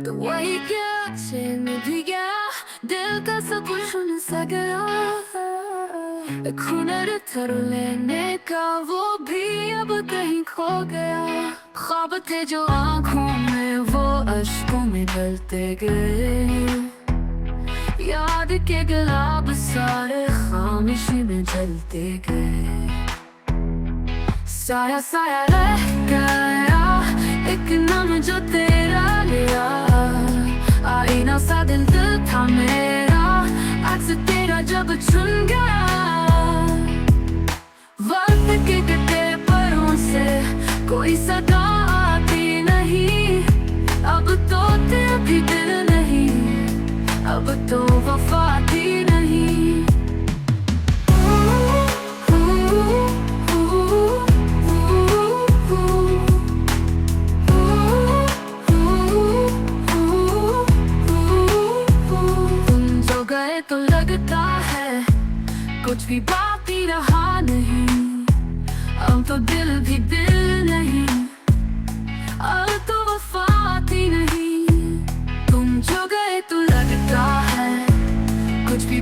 तो वही क्या चैन भी गया, दिल का सुकून सुन सा गया। हुनर था लेने का वो भी अब कहीं खो गया। ख्वाब थे जो आँखों में वो अश्कों में ढलते गए। याद के गुलाब सारे खामोशी में जलते गए। साया साया रह गया एक नाम जो तेरा लिया। आईना सा दिल था मेरा, अक्स तेरा जब चुन गया। वक्त के कटे परों से कोई सदा आती नहीं। अब तो दिल भी दिल नहीं, अब तो वफा थी नहीं। तुम जो गए तो लगता है कुछ भी बाकी रहा नहीं। अब तो दिल भी दिल नहीं, अब तो वफा थी नहीं। तुम जो गए तो लगता है कुछ भी